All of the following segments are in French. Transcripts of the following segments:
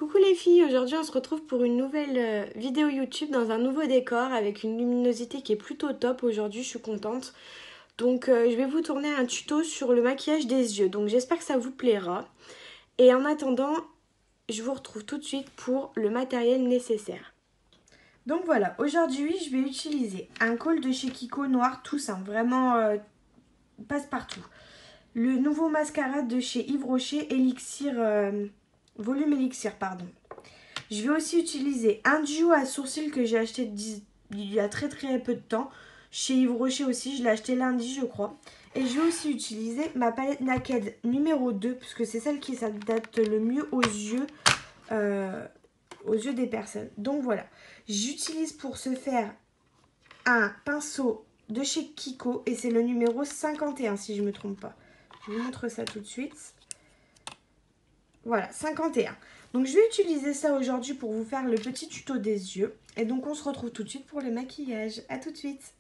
Coucou les filles, aujourd'hui on se retrouve pour une nouvelle vidéo YouTube dans un nouveau décor avec une luminosité qui est plutôt top. Aujourd'hui je suis contente. Donc je vais vous tourner un tuto sur le maquillage des yeux. Donc j'espère que ça vous plaira. Et en attendant, je vous retrouve tout de suite pour le matériel nécessaire. Donc voilà, aujourd'hui je vais utiliser un col de chez Kiko noir tout simple, vraiment passe-partout. Le nouveau mascara de chez Yves Rocher, Elixir... Volume Elixir, pardon. Je vais aussi utiliser un duo à sourcils que j'ai acheté il y a très peu de temps. Chez Yves Rocher aussi, je l'ai acheté lundi je crois. Et je vais aussi utiliser ma palette Naked numéro 2, puisque c'est celle qui s'adapte le mieux aux yeux des personnes. Donc voilà, j'utilise pour ce faire un pinceau de chez Kiko et c'est le numéro 51 si je ne me trompe pas. Je vous montre ça tout de suite. Voilà, 51. Donc je vais utiliser ça aujourd'hui pour vous faire le petit tuto des yeux. Et donc on se retrouve tout de suite pour le maquillage. A tout de suite.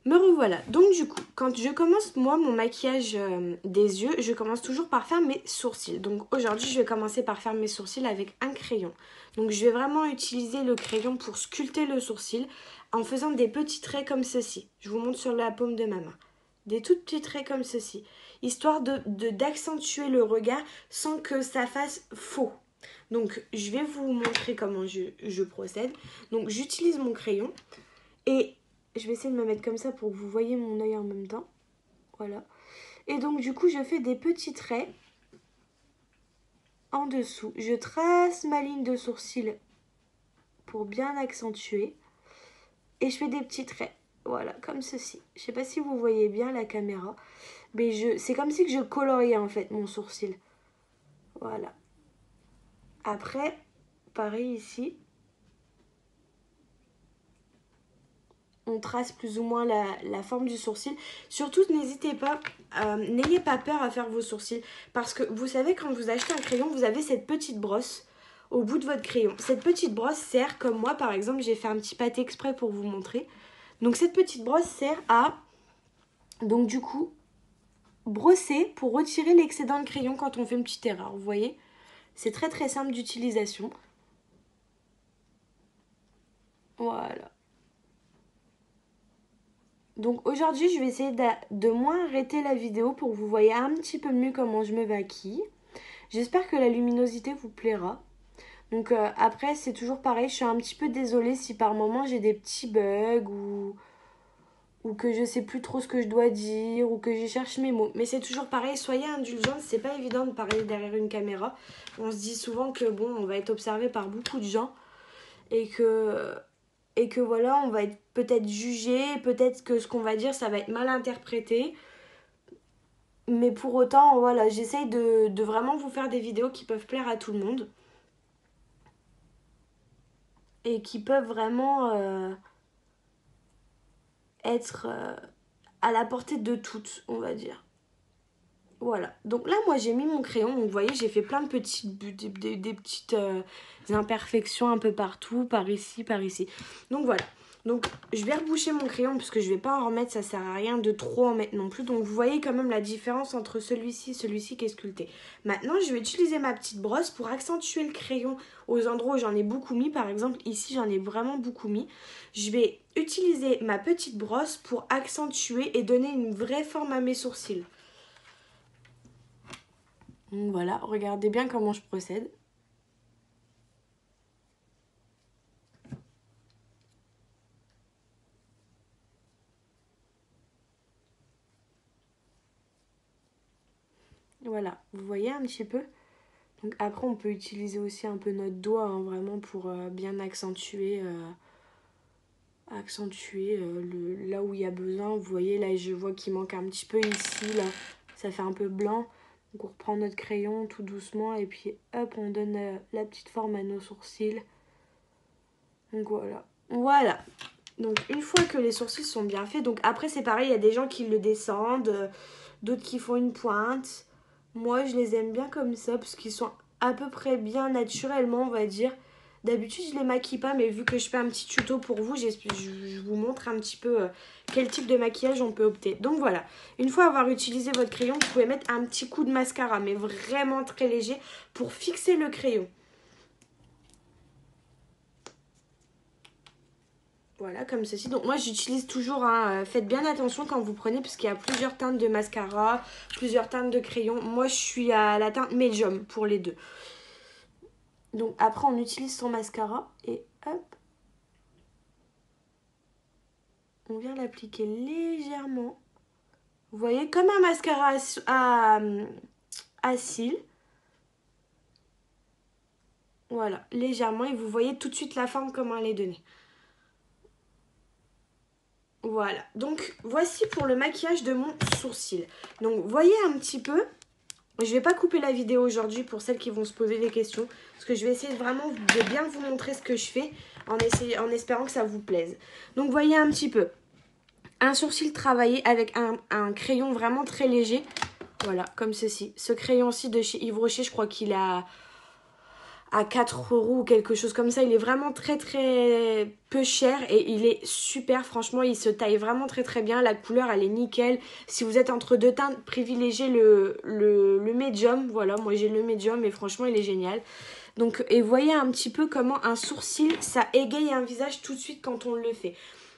Me revoilà. Donc du coup, quand je commence moi mon maquillage des yeux, je commence toujours par faire mes sourcils. Donc aujourd'hui je vais commencer par faire mes sourcils avec un crayon. Donc je vais vraiment utiliser le crayon pour sculpter le sourcil en faisant des petits traits comme ceci. Je vous montre sur la paume de ma main. Des tout petits traits comme ceci, histoire d'accentuer le regard sans que ça fasse faux. Donc je vais vous montrer comment je procède. Donc j'utilise mon crayon et je vais essayer de me mettre comme ça pour que vous voyez mon œil en même temps. Voilà. Et donc du coup je fais des petits traits en dessous. Je trace ma ligne de sourcil pour bien accentuer et je fais des petits traits. Voilà, comme ceci. Je sais pas si vous voyez bien la caméra. Mais c'est comme si que je coloriais en fait mon sourcil. Voilà. Après, pareil ici. On trace plus ou moins la forme du sourcil. Surtout, n'hésitez pas, n'ayez pas peur à faire vos sourcils. Parce que vous savez, quand vous achetez un crayon, vous avez cette petite brosse au bout de votre crayon. Cette petite brosse sert, comme moi par exemple, j'ai fait un petit pâté exprès pour vous montrer. Donc cette petite brosse sert à, donc du coup, brosser pour retirer l'excédent de crayon quand on fait une petite erreur, vous voyez. C'est très simple d'utilisation. Voilà. Donc aujourd'hui, je vais essayer de moins arrêter la vidéo pour que vous voyez un petit peu mieux comment je me maquille. J'espère que la luminosité vous plaira. Donc après, c'est toujours pareil, je suis un petit peu désolée si par moment j'ai des petits bugs ou que je sais plus trop ce que je dois dire ou que je cherche mes mots. Mais c'est toujours pareil, soyez indulgents, c'est pas évident de parler derrière une caméra. On se dit souvent que bon, on va être observé par beaucoup de gens et que voilà, on va être peut-être jugé, peut-être que ce qu'on va dire, ça va être mal interprété. Mais pour autant, voilà, j'essaye de vraiment vous faire des vidéos qui peuvent plaire à tout le monde. Et qui peuvent vraiment être à la portée de toutes, on va dire. Voilà. Donc là, moi, j'ai mis mon crayon. Donc, vous voyez, j'ai fait plein de des petites imperfections un peu partout, par ici, par ici. Donc, voilà. Donc, je vais reboucher mon crayon parce que je vais pas en remettre. Ça sert à rien de trop en mettre non plus. Donc, vous voyez quand même la différence entre celui-ci et celui-ci qui est sculpté. Maintenant, je vais utiliser ma petite brosse pour accentuer le crayon aux endroits où j'en ai beaucoup mis. Par exemple, ici, j'en ai vraiment beaucoup mis. Je vais utiliser ma petite brosse pour accentuer et donner une vraie forme à mes sourcils. Donc voilà, regardez bien comment je procède. Voilà, vous voyez un petit peu. Donc après, on peut utiliser aussi un peu notre doigt, hein, vraiment pour bien accentuer, là où il y a besoin. Vous voyez, là, je vois qu'il manque un petit peu ici, là. Ça fait un peu blanc. Donc on reprend notre crayon tout doucement et puis hop, on donne la petite forme à nos sourcils. Donc voilà. Voilà. Donc une fois que les sourcils sont bien faits, donc après c'est pareil, il y a des gens qui le descendent, d'autres qui font une pointe. Moi je les aime bien comme ça parce qu'ils sont à peu près bien naturellement, on va dire. D'habitude, je les maquille pas, mais vu que je fais un petit tuto pour vous, je vous montre un petit peu quel type de maquillage on peut opter. Donc voilà, une fois avoir utilisé votre crayon, vous pouvez mettre un petit coup de mascara, mais vraiment très léger pour fixer le crayon. Voilà, comme ceci. Donc moi, j'utilise toujours, hein, faites bien attention quand vous prenez, parce qu'il y a plusieurs teintes de mascara, plusieurs teintes de crayon. Moi, je suis à la teinte médium pour les deux. Donc après, on utilise son mascara et hop. On vient l'appliquer légèrement. Vous voyez, comme un mascara à cils. Voilà, légèrement. Et vous voyez tout de suite la forme, comment elle est donnée. Voilà, donc voici pour le maquillage de mon sourcil. Donc voyez un petit peu, je vais pas couper la vidéo aujourd'hui pour celles qui vont se poser des questions, parce que je vais essayer vraiment de bien vous montrer ce que je fais en espérant que ça vous plaise. Donc voyez un petit peu, un sourcil travaillé avec un crayon vraiment très léger, voilà, comme ceci. Ce crayon-ci de chez Yves Rocher, je crois qu'il a à 4 € ou quelque chose comme ça. Il est vraiment très très peu cher et il est super. Franchement, il se taille vraiment très très bien. La couleur, elle est nickel. Si vous êtes entre deux teintes, privilégiez le médium. Voilà, moi j'ai le médium et franchement, il est génial. Donc, et voyez un petit peu comment un sourcil, ça égaye un visage tout de suite quand on le fait.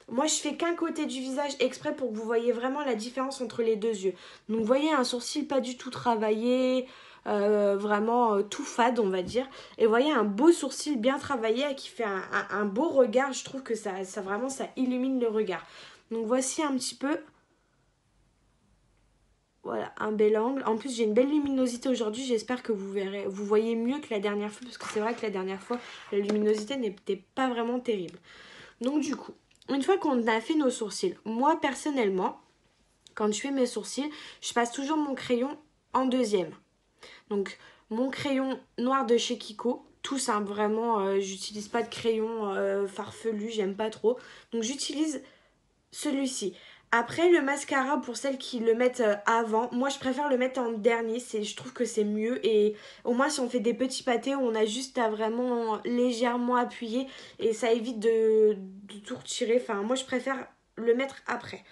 Moi, je fais qu'un côté du visage exprès pour que vous voyez vraiment la différence entre les deux yeux. Donc, vous voyez un sourcil pas du tout travaillé, vraiment tout fade, on va dire. Et vous voyez un beau sourcil bien travaillé qui fait un beau regard. Je trouve que ça vraiment, ça illumine le regard. Donc, voici un petit peu... Voilà, un bel angle. En plus, j'ai une belle luminosité aujourd'hui. J'espère que vous voyez mieux que la dernière fois. Parce que c'est vrai que la dernière fois, la luminosité n'était pas vraiment terrible. Donc, du coup... Une fois qu'on a fait nos sourcils, moi personnellement, quand je fais mes sourcils, je passe toujours mon crayon en deuxième. Donc mon crayon noir de chez Kiko, tout simple, vraiment, j'utilise pas de crayon farfelu, j'aime pas trop. Donc j'utilise celui-ci. Après le mascara, pour celles qui le mettent avant, moi je préfère le mettre en dernier, je trouve que c'est mieux. Et au moins si on fait des petits pâtés, on a juste à vraiment légèrement appuyer et ça évite de tout retirer. Enfin moi je préfère le mettre après.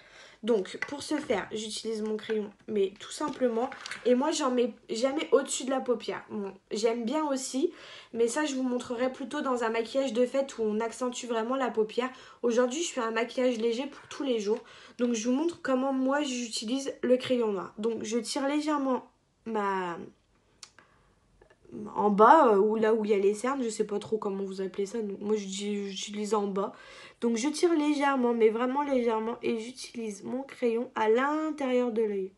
Donc pour ce faire, j'utilise mon crayon, mais tout simplement. Et moi j'en mets jamais au-dessus de la paupière. Bon, j'aime bien aussi, mais ça je vous montrerai plutôt dans un maquillage de fête où on accentue vraiment la paupière. Aujourd'hui je fais un maquillage léger pour tous les jours. Donc je vous montre comment moi j'utilise le crayon noir. Donc je tire légèrement en bas, ou là où il y a les cernes, je sais pas trop comment vous appelez ça. Donc, moi j'utilise en bas. Donc je tire légèrement, mais vraiment légèrement, et j'utilise mon crayon à l'intérieur de l'œil.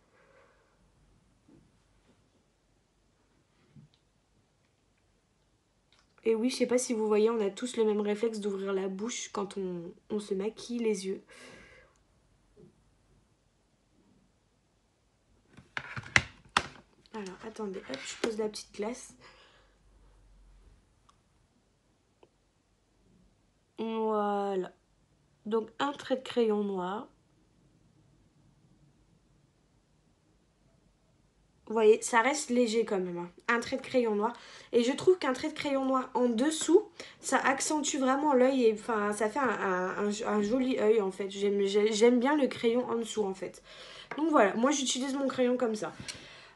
Et oui, je sais pas si vous voyez, on a tous le même réflexe d'ouvrir la bouche quand on se maquille les yeux. Alors, attendez, hop, je pose la petite glace. Voilà. Donc, un trait de crayon noir. Vous voyez, ça reste léger quand même, hein. Un trait de crayon noir. Et je trouve qu'un trait de crayon noir en dessous, ça accentue vraiment l'œil. Et enfin, ça fait un joli œil, en fait. J'aime bien le crayon en dessous, en fait. Donc voilà, moi j'utilise mon crayon comme ça.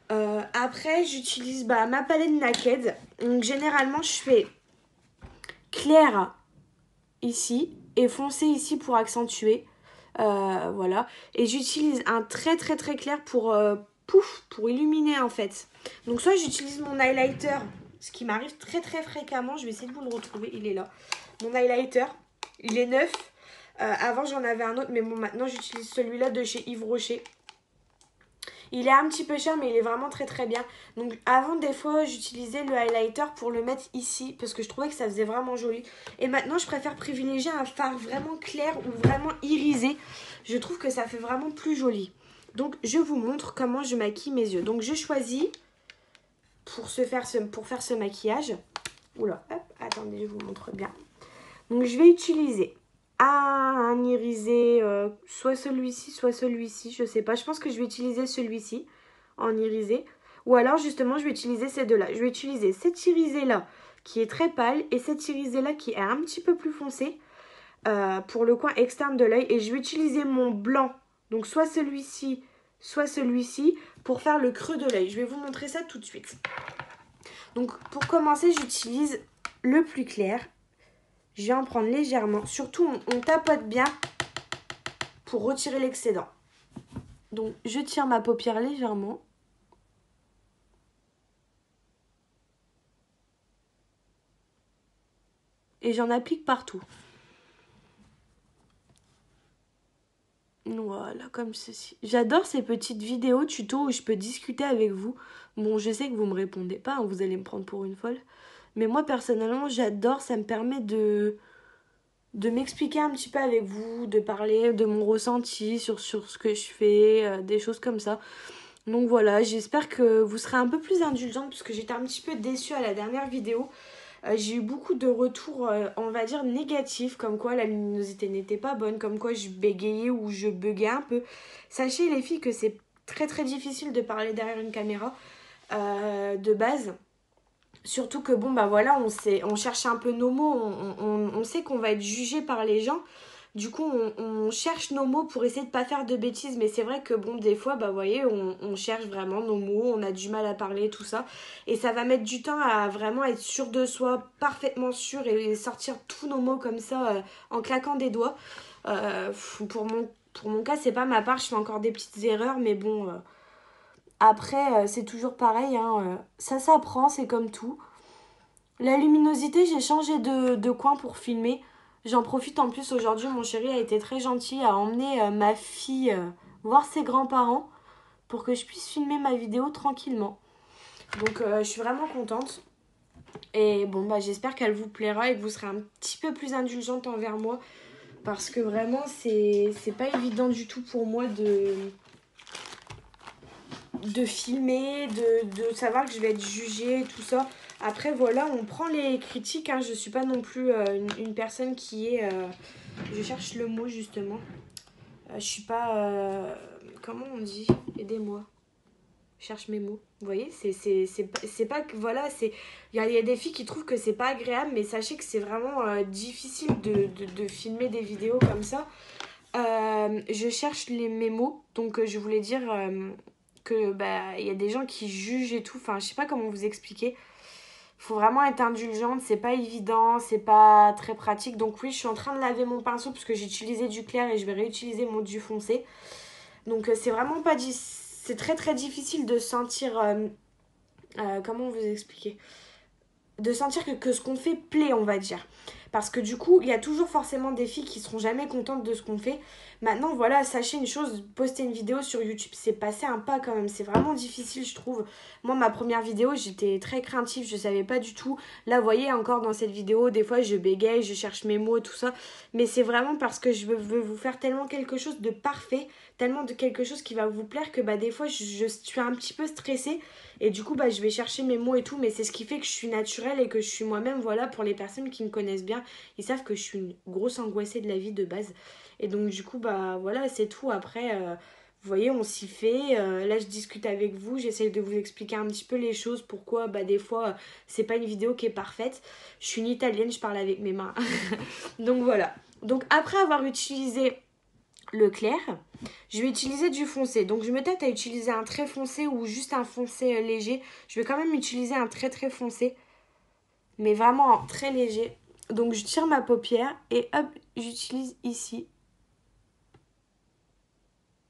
Après, j'utilise ma palette Naked. Donc généralement, je fais clair ici et foncé ici pour accentuer. Voilà. Et j'utilise un très très très clair pour illuminer en fait. Donc soit j'utilise mon highlighter, ce qui m'arrive très très fréquemment. Je vais essayer de vous le retrouver, il est là. Mon highlighter, il est neuf. Avant j'en avais un autre, mais bon, maintenant j'utilise celui-là de chez Yves Rocher. Il est un petit peu cher, mais il est vraiment très très bien. Donc avant, des fois, j'utilisais le highlighter pour le mettre ici, parce que je trouvais que ça faisait vraiment joli. Et maintenant, je préfère privilégier un fard vraiment clair ou vraiment irisé. Je trouve que ça fait vraiment plus joli. Donc je vous montre comment je maquille mes yeux. Donc je choisis pour faire ce maquillage. Oula, hop, attendez, je vous montre bien. Donc je vais utiliser un irisé, soit celui-ci, soit celui-ci, je sais pas. Je pense que je vais utiliser celui-ci en irisé. Ou alors justement, je vais utiliser ces deux-là. Je vais utiliser cet irisé-là qui est très pâle et cette irisée-là qui est un petit peu plus foncée pour le coin externe de l'œil. Et je vais utiliser mon blanc, donc soit celui-ci, pour faire le creux de l'œil. Je vais vous montrer ça tout de suite. Donc pour commencer, j'utilise le plus clair. Je vais en prendre légèrement. Surtout, on tapote bien pour retirer l'excédent. Donc je tire ma paupière légèrement. Et j'en applique partout. Voilà, comme ceci. J'adore ces petites vidéos tuto où je peux discuter avec vous. Bon, je sais que vous me répondez pas, hein, vous allez me prendre pour une folle. Mais moi, personnellement, j'adore. Ça me permet de m'expliquer un petit peu avec vous, de parler de mon ressenti sur ce que je fais, des choses comme ça. Donc voilà, j'espère que vous serez un peu plus indulgente parce que j'étais un petit peu déçue à la dernière vidéo. J'ai eu beaucoup de retours, on va dire, négatifs, comme quoi la luminosité n'était pas bonne, comme quoi je bégayais ou je buguais un peu. Sachez les filles que c'est très très difficile de parler derrière une caméra de base. Surtout que bon bah voilà, on cherche un peu nos mots, on sait qu'on va être jugé par les gens. Du coup, on cherche nos mots pour essayer de pas faire de bêtises. Mais c'est vrai que bon, des fois, bah vous voyez, on cherche vraiment nos mots, on a du mal à parler, tout ça. Et ça va mettre du temps à vraiment être sûr de soi, parfaitement sûr, et sortir tous nos mots comme ça en claquant des doigts. Pour mon cas, c'est pas ma part, je fais encore des petites erreurs, mais bon... Après, c'est toujours pareil, hein, ça s'apprend, c'est comme tout. La luminosité, j'ai changé de coin pour filmer. J'en profite en plus aujourd'hui, mon chéri a été très gentil à emmener ma fille voir ses grands-parents pour que je puisse filmer ma vidéo tranquillement. Donc je suis vraiment contente. Et bon, bah j'espère qu'elle vous plaira et que vous serez un petit peu plus indulgente envers moi. Parce que vraiment, c'est pas évident du tout pour moi de filmer, de savoir que je vais être jugée, tout ça. Après, voilà, on prend les critiques. Hein. Je suis pas non plus une personne qui est... je cherche le mot, justement. Je suis pas... comment on dit? Aidez-moi. Je cherche mes mots. Vous voyez, c'est pas que... Voilà, c'est... Il y a des filles qui trouvent que c'est pas agréable, mais sachez que c'est vraiment difficile de filmer des vidéos comme ça. Je cherche mes mots. Donc, je voulais dire... que bah il y a des gens qui jugent et tout, enfin je sais pas comment vous expliquer. Faut vraiment être indulgente, c'est pas évident, c'est pas très pratique. Donc oui, je suis en train de laver mon pinceau parce que j'ai utilisé du clair et je vais réutiliser mon du foncé. Donc c'est vraiment pas c'est très très difficile de sentir comment vous expliquer, de sentir que ce qu'on fait plaît, on va dire. Parce que du coup, il y a toujours forcément des filles qui seront jamais contentes de ce qu'on fait. Maintenant, voilà, sachez une chose, poster une vidéo sur YouTube, c'est passer un pas quand même. C'est vraiment difficile, je trouve. Moi, ma première vidéo, j'étais très craintive, je savais pas du tout. Là, vous voyez, encore dans cette vidéo, des fois, je bégaye, je cherche mes mots, tout ça. Mais c'est vraiment parce que je veux vous faire tellement quelque chose de parfait, tellement de quelque chose qui va vous plaire que bah, des fois, je suis un petit peu stressée. Et du coup, bah, je vais chercher mes mots et tout. Mais c'est ce qui fait que je suis naturelle et que je suis moi-même. Voilà, pour les personnes qui me connaissent bien, ils savent que je suis une grosse angoissée de la vie de base. Et donc du coup, bah voilà, c'est tout. Après, vous voyez, on s'y fait. Là, je discute avec vous. J'essaye de vous expliquer un petit peu les choses. Pourquoi, bah des fois, c'est pas une vidéo qui est parfaite. Je suis une italienne, je parle avec mes mains. Donc voilà. Donc après avoir utilisé le clair, je vais utiliser du foncé. Donc je me tâte à utiliser un très foncé ou juste un foncé léger. Je vais quand même utiliser un très très foncé, mais vraiment très léger. Donc je tire ma paupière et hop, j'utilise ici.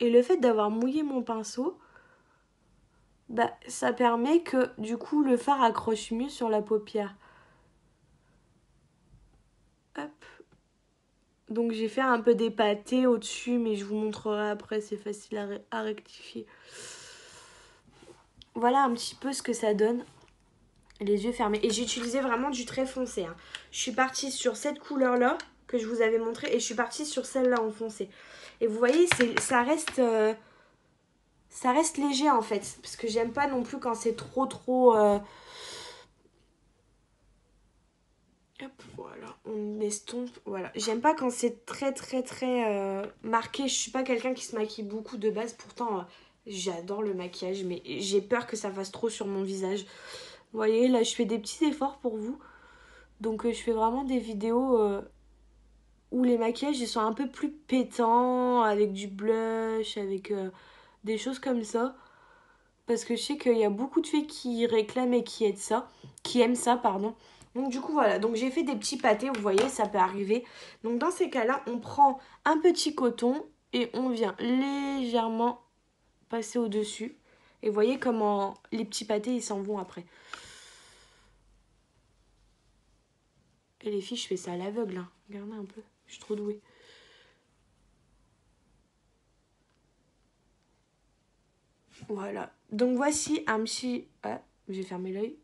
Et le fait d'avoir mouillé mon pinceau, bah, ça permet que du coup le fard accroche mieux sur la paupière. Hop. Donc j'ai fait un peu d'épaté au-dessus, mais je vous montrerai après, c'est facile à rectifier. Voilà un petit peu ce que ça donne. Les yeux fermés. Et j'ai utilisé vraiment du très foncé. Hein. Je suis partie sur cette couleur-là que je vous avais montré et je suis partie sur celle-là en foncé. Et vous voyez, ça reste léger en fait. Parce que j'aime pas non plus quand c'est trop... Hop, voilà, on estompe. Voilà. J'aime pas quand c'est très marqué. Je suis pas quelqu'un qui se maquille beaucoup de base. Pourtant, j'adore le maquillage. Mais j'ai peur que ça fasse trop sur mon visage. Vous voyez, là, je fais des petits efforts pour vous. Donc je fais vraiment des vidéos où les maquillages ils sont un peu plus pétants, avec du blush, avec des choses comme ça. Parce que je sais qu'il y a beaucoup de filles qui réclament et qui aiment ça, pardon. Donc du coup voilà, donc j'ai fait des petits pâtés, vous voyez, ça peut arriver. Donc dans ces cas-là, on prend un petit coton et on vient légèrement passer au-dessus. Et vous voyez comment les petits pâtés, ils s'en vont après. Et les filles, je fais ça à l'aveugle, hein. Regardez un peu, je suis trop douée. Voilà, donc voici un petit... Ah, j'ai fermé l'œil.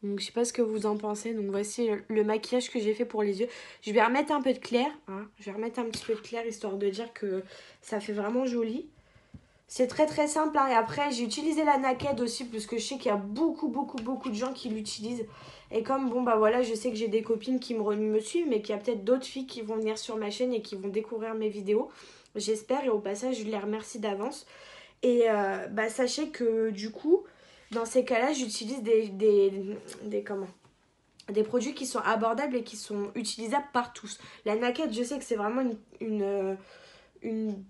Donc je sais pas ce que vous en pensez. Donc voici le maquillage que j'ai fait pour les yeux. Je vais remettre un peu de clair, hein. Je vais remettre un petit peu de clair histoire de dire que ça fait vraiment joli. C'est très très simple, hein. Et après j'ai utilisé la Naked aussi parce que je sais qu'il y a beaucoup de gens qui l'utilisent. Et comme bon bah voilà, je sais que j'ai des copines qui me suivent, mais qu'il y a peut-être d'autres filles qui vont venir sur ma chaîne et qui vont découvrir mes vidéos. J'espère, et au passage je les remercie d'avance. Et bah, sachez que du coup, dans ces cas-là, j'utilise comment, des produits qui sont abordables et qui sont utilisables par tous. La Naked, je sais que c'est vraiment une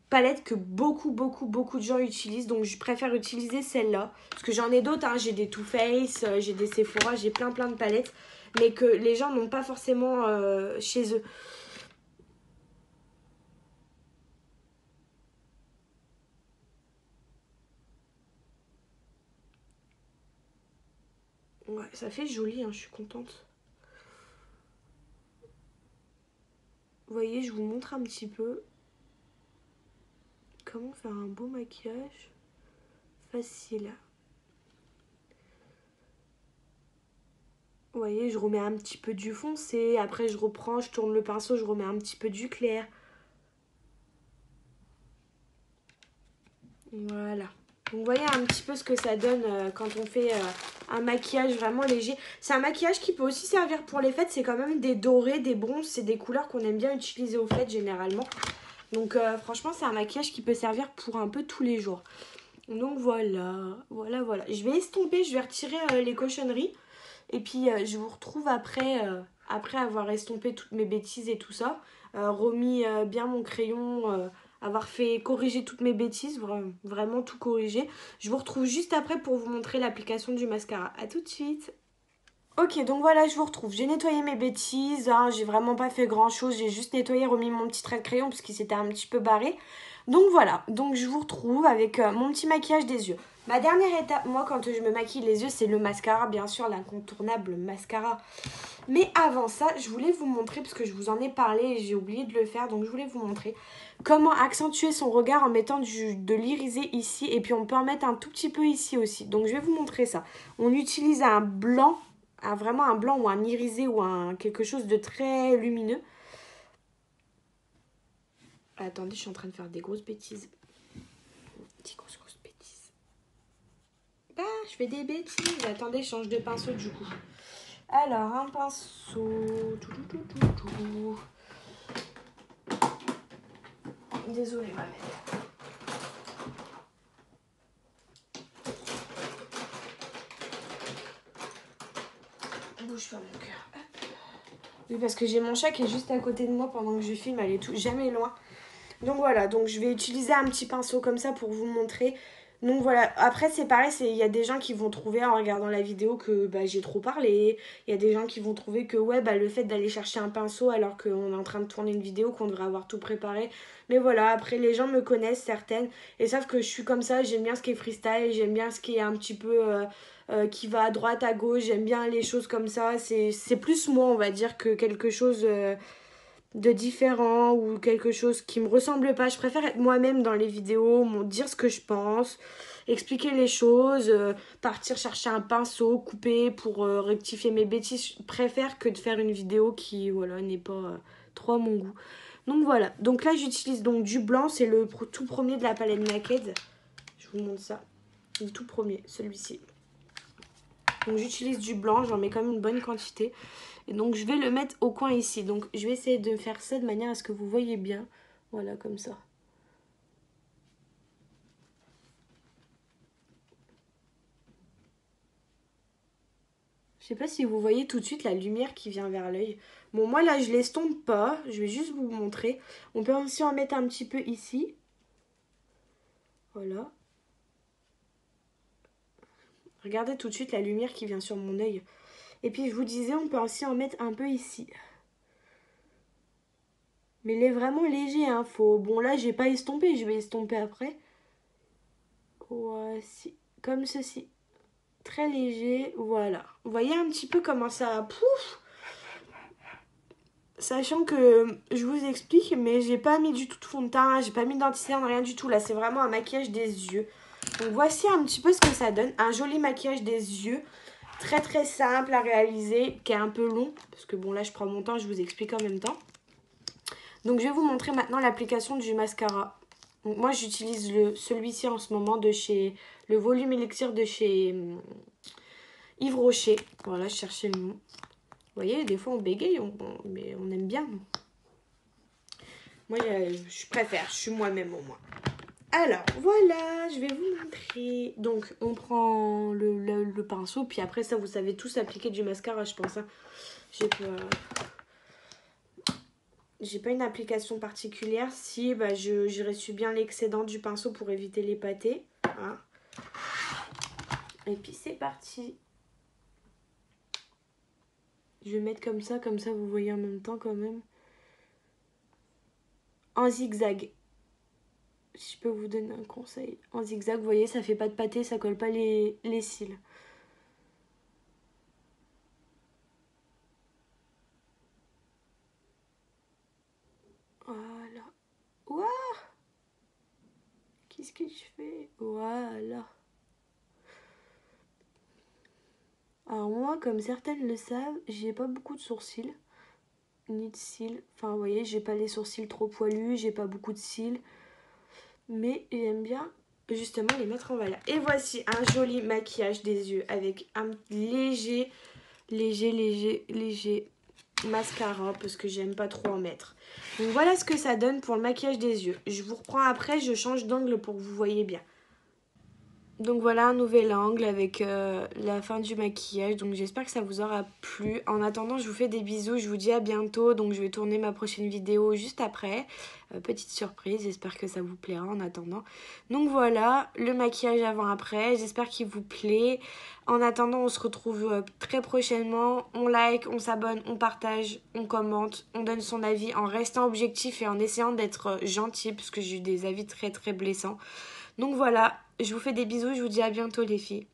palette que beaucoup de gens utilisent. Donc je préfère utiliser celle-là. Parce que j'en ai d'autres, hein. J'ai des Too Faced, j'ai des Sephora, j'ai plein de palettes. Mais que les gens n'ont pas forcément chez eux. Ouais, ça fait joli, hein, je suis contente. Vous voyez, je vous montre un petit peu comment faire un beau maquillage facile. Vous voyez, je remets un petit peu du foncé, après je reprends, je tourne le pinceau, je remets un petit peu du clair. Voilà. Donc vous voyez un petit peu ce que ça donne quand on fait un maquillage vraiment léger. C'est un maquillage qui peut aussi servir pour les fêtes, c'est quand même des dorés, des bronzes, c'est des couleurs qu'on aime bien utiliser aux fêtes généralement. Donc franchement c'est un maquillage qui peut servir pour un peu tous les jours. Donc voilà. Je vais estomper, je vais retirer les cochonneries. Et puis je vous retrouve après avoir estompé toutes mes bêtises et tout ça, remis bien mon crayon, avoir fait corriger toutes mes bêtises, vraiment tout corriger. Je vous retrouve juste après pour vous montrer l'application du mascara. A tout de suite. Ok, donc voilà, je vous retrouve. J'ai nettoyé mes bêtises, hein, j'ai vraiment pas fait grand chose, j'ai juste nettoyé, remis mon petit trait de crayon parce qu'il s'était un petit peu barré. Donc voilà, donc je vous retrouve avec mon petit maquillage des yeux. Ma dernière étape, moi quand je me maquille les yeux, c'est le mascara, bien sûr, l'incontournable mascara. Mais avant ça, je voulais vous montrer, parce que je vous en ai parlé et j'ai oublié de le faire, donc je voulais vous montrer comment accentuer son regard en mettant de l'irisé ici, et puis on peut en mettre un tout petit peu ici aussi. Donc je vais vous montrer ça. On utilise un blanc, vraiment un blanc ou un irisé ou quelque chose de très lumineux. Attendez, je suis en train de faire des grosses bêtises. Des grosses bêtises. Ah, je fais des bêtises. Attendez, je change de pinceau du coup. Alors, un pinceau. Désolée, ma mère. Bouge pas, mon cœur. Oui, parce que j'ai mon chat qui est juste à côté de moi pendant que je filme. Elle est jamais loin. Donc voilà, donc je vais utiliser un petit pinceau comme ça pour vous montrer. Donc voilà, après c'est pareil, il y a des gens qui vont trouver en regardant la vidéo que bah, j'ai trop parlé. Il y a des gens qui vont trouver que ouais, bah, le fait d'aller chercher un pinceau alors qu'on est en train de tourner une vidéo, qu'on devrait avoir tout préparé. Mais voilà, après les gens me connaissent certaines et savent que je suis comme ça, j'aime bien ce qui est freestyle, j'aime bien ce qui est un petit peu qui va à droite, à gauche, j'aime bien les choses comme ça. C'est plus moi on va dire que quelque chose... de différent ou quelque chose qui me ressemble pas. Je préfère être moi-même dans les vidéos, dire ce que je pense, expliquer les choses, partir chercher un pinceau, couper pour rectifier mes bêtises. Je préfère que de faire une vidéo qui voilà n'est pas trop à mon goût. Donc voilà. Donc là j'utilise donc du blanc, c'est le tout premier de la palette Naked. Je vous montre ça. Le tout premier, celui-ci. Donc j'utilise du blanc, j'en mets quand même une bonne quantité. Et donc je vais le mettre au coin ici. Donc je vais essayer de faire ça de manière à ce que vous voyez bien. Voilà, comme ça. Je sais pas si vous voyez tout de suite la lumière qui vient vers l'œil. Bon, moi là, je l'estompe pas. Je vais juste vous montrer. On peut aussi en mettre un petit peu ici. Voilà. Regardez tout de suite la lumière qui vient sur mon œil. Et puis, je vous disais, on peut aussi en mettre un peu ici. Mais il est vraiment léger, hein. Bon, là, j'ai pas estompé. Je vais estomper après. Voici. Comme ceci. Très léger. Voilà. Vous voyez un petit peu comment ça... Pouf! Sachant que je vous explique, mais j'ai pas mis du tout de fond de teint, j'ai pas mis d'anti-cerne, rien du tout. Là, c'est vraiment un maquillage des yeux. Donc voici un petit peu ce que ça donne. Un joli maquillage des yeux. Très très simple à réaliser, qui est un peu long. Parce que bon, là, je prends mon temps, je vous explique en même temps. Donc je vais vous montrer maintenant l'application du mascara. Donc moi, j'utilise celui-ci en ce moment de chez... Le volume élixir de chez Yves Rocher. Voilà, je cherchais le nom. Vous voyez, des fois on bégaye, mais on aime bien. Moi, je préfère, je suis moi-même au moins. Alors, voilà, je vais vous montrer. Donc, on prend le pinceau, puis après ça, vous savez tous appliquer du mascara, je pense. Hein. J'ai pas une application particulière. Si, bah, j'ai reçu bien l'excédent du pinceau pour éviter les pâtés. Hein. Et puis, c'est parti. Je vais mettre comme ça vous voyez en même temps quand même. En zigzag. Si je peux vous donner un conseil. En zigzag, vous voyez, ça fait pas de pâté, ça colle pas les cils. Voilà. Ouah! Qu'est-ce que je fais? Voilà. Alors moi, comme certaines le savent, j'ai pas beaucoup de sourcils. Ni de cils. Enfin, vous voyez, j'ai pas les sourcils trop poilus, j'ai pas beaucoup de cils. Mais j'aime bien justement les mettre en valeur. Et voici un joli maquillage des yeux avec un léger mascara parce que j'aime pas trop en mettre. Donc voilà ce que ça donne pour le maquillage des yeux. Je vous reprends après, je change d'angle pour que vous voyez bien. Donc voilà un nouvel angle avec la fin du maquillage. Donc j'espère que ça vous aura plu. En attendant, je vous fais des bisous. Je vous dis à bientôt. Donc je vais tourner ma prochaine vidéo juste après. Petite surprise. J'espère que ça vous plaira en attendant. Donc voilà le maquillage avant-après. J'espère qu'il vous plaît. En attendant, on se retrouve très prochainement. On like, on s'abonne, on partage, on commente, on donne son avis en restant objectif et en essayant d'être gentil parce que j'ai eu des avis très très blessants. Donc voilà, je vous fais des bisous, je vous dis à bientôt les filles.